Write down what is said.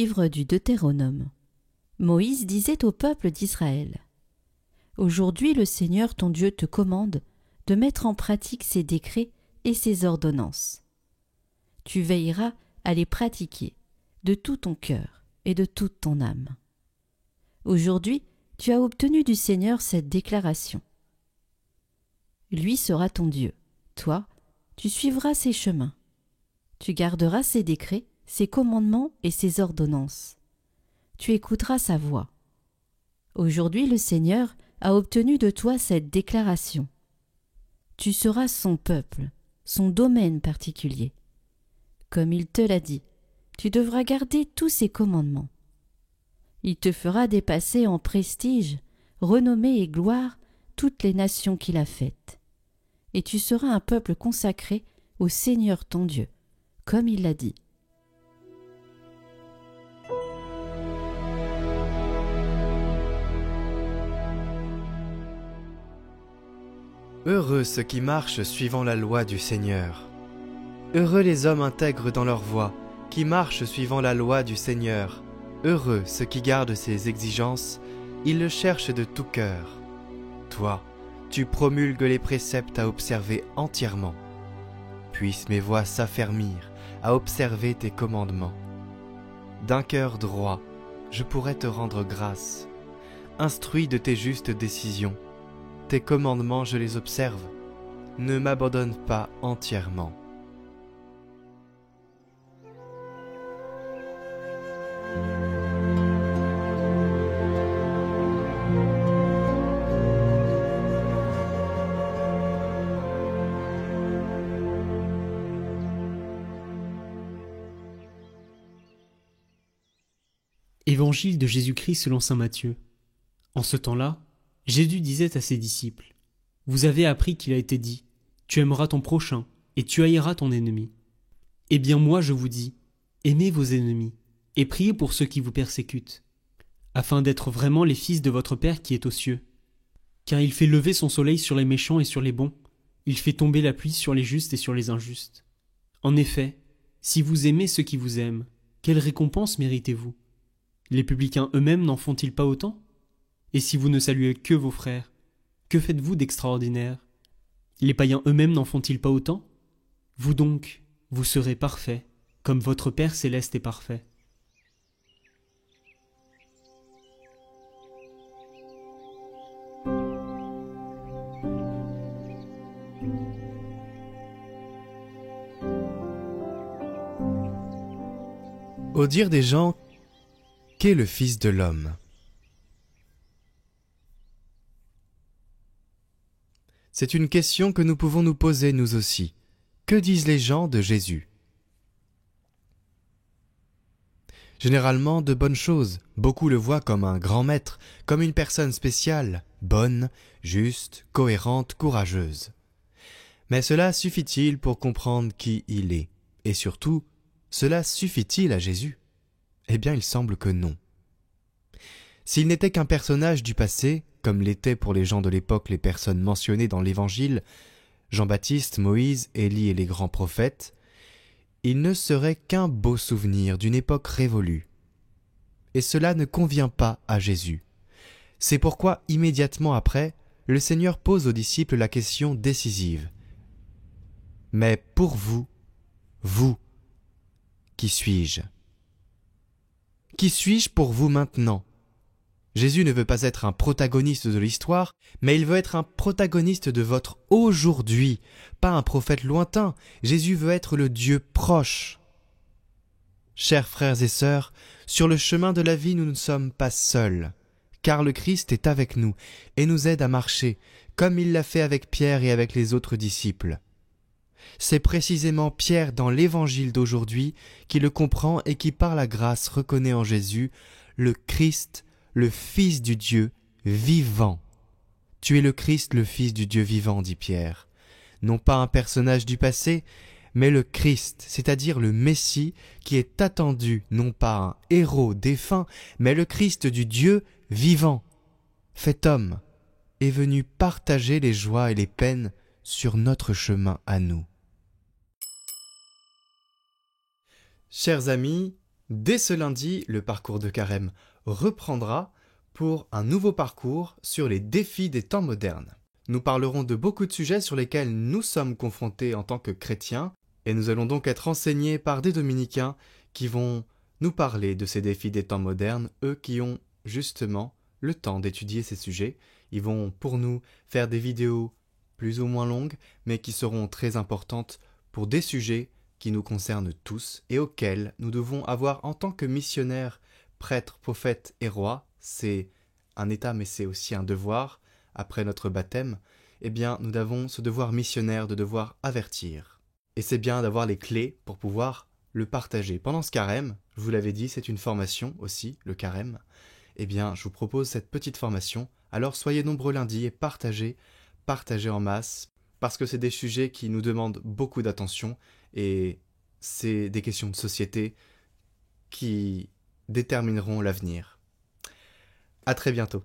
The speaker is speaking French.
Livre du Deutéronome. Moïse disait au peuple d'Israël : Aujourd'hui le Seigneur ton Dieu te commande de mettre en pratique ses décrets et ses ordonnances. Tu veilleras à les pratiquer de tout ton cœur et de toute ton âme. Aujourd'hui, tu as obtenu du Seigneur cette déclaration. Lui sera ton Dieu. Toi, tu suivras ses chemins. Tu garderas ses décrets, ses commandements et ses ordonnances. Tu écouteras sa voix. Aujourd'hui, le Seigneur a obtenu de toi cette déclaration. Tu seras son peuple, son domaine particulier. Comme il te l'a dit, tu devras garder tous ses commandements. Il te fera dépasser en prestige, renommée et gloire toutes les nations qu'il a faites. Et tu seras un peuple consacré au Seigneur ton Dieu, comme il l'a dit. Heureux ceux qui marchent suivant la loi du Seigneur. Heureux les hommes intègres dans leur voie, qui marchent suivant la loi du Seigneur. Heureux ceux qui gardent ses exigences, ils le cherchent de tout cœur. Toi, tu promulgues les préceptes à observer entièrement. Puissent mes voix s'affermir à observer tes commandements. D'un cœur droit, je pourrais te rendre grâce. Instruis de tes justes décisions. Tes commandements, je les observe. Ne m'abandonne pas entièrement. Évangile de Jésus-Christ selon saint Matthieu. En ce temps-là, Jésus disait à ses disciples : Vous avez appris qu'il a été dit : Tu aimeras ton prochain et tu haïras ton ennemi. Eh bien moi je vous dis, aimez vos ennemis et priez pour ceux qui vous persécutent, afin d'être vraiment les fils de votre Père qui est aux cieux. Car il fait lever son soleil sur les méchants et sur les bons, il fait tomber la pluie sur les justes et sur les injustes. En effet, si vous aimez ceux qui vous aiment, quelle récompense méritez-vous ? Les publicains eux-mêmes n'en font-ils pas autant ? Et si vous ne saluez que vos frères, que faites-vous d'extraordinaire ? Les païens eux-mêmes n'en font-ils pas autant ? Vous donc, vous serez parfaits, comme votre Père céleste est parfait. Au dire des gens, qu'est le Fils de l'homme ? C'est une question que nous pouvons nous poser nous aussi. Que disent les gens de Jésus ? Généralement de bonnes choses. Beaucoup le voient comme un grand maître, comme une personne spéciale, bonne, juste, cohérente, courageuse. Mais cela suffit-il pour comprendre qui il est ? Et surtout, cela suffit-il à Jésus ? Eh bien, il semble que non. S'il n'était qu'un personnage du passé, comme l'étaient pour les gens de l'époque les personnes mentionnées dans l'Évangile, Jean-Baptiste, Moïse, Élie et les grands prophètes, il ne serait qu'un beau souvenir d'une époque révolue. Et cela ne convient pas à Jésus. C'est pourquoi, immédiatement après, le Seigneur pose aux disciples la question décisive. Mais pour vous, qui suis-je ? Qui suis-je pour vous maintenant ? Jésus ne veut pas être un protagoniste de l'histoire, mais il veut être un protagoniste de votre aujourd'hui, pas un prophète lointain. Jésus veut être le Dieu proche. Chers frères et sœurs, sur le chemin de la vie, nous ne sommes pas seuls, car le Christ est avec nous et nous aide à marcher, comme il l'a fait avec Pierre et avec les autres disciples. C'est précisément Pierre dans l'Évangile d'aujourd'hui qui le comprend et qui par la grâce reconnaît en Jésus le Christ, le Fils du Dieu vivant. Tu es le Christ, le Fils du Dieu vivant, dit Pierre. Non pas un personnage du passé, mais le Christ, c'est-à-dire le Messie qui est attendu, non pas un héros défunt, mais le Christ du Dieu vivant, fait homme, est venu partager les joies et les peines sur notre chemin à nous. Chers amis, Dès ce lundi, le parcours de Carême reprendra pour un nouveau parcours sur les défis des temps modernes. Nous parlerons de beaucoup de sujets sur lesquels nous sommes confrontés en tant que chrétiens, et nous allons donc être enseignés par des dominicains qui vont nous parler de ces défis des temps modernes, eux qui ont justement le temps d'étudier ces sujets. Ils vont pour nous faire des vidéos plus ou moins longues, mais qui seront très importantes pour des sujets qui nous concernent tous et auxquels nous devons avoir en tant que missionnaires, prêtres, prophètes et rois. C'est un état mais c'est aussi un devoir. Après notre baptême, eh bien nous avons ce devoir missionnaire de devoir avertir. Et c'est bien d'avoir les clés pour pouvoir le partager. Pendant ce carême, je vous l'avais dit, c'est une formation aussi, le carême. Eh bien, je vous propose cette petite formation. Alors soyez nombreux lundi et partagez en masse, parce que c'est des sujets qui nous demandent beaucoup d'attention et c'est des questions de société qui détermineront l'avenir. À très bientôt.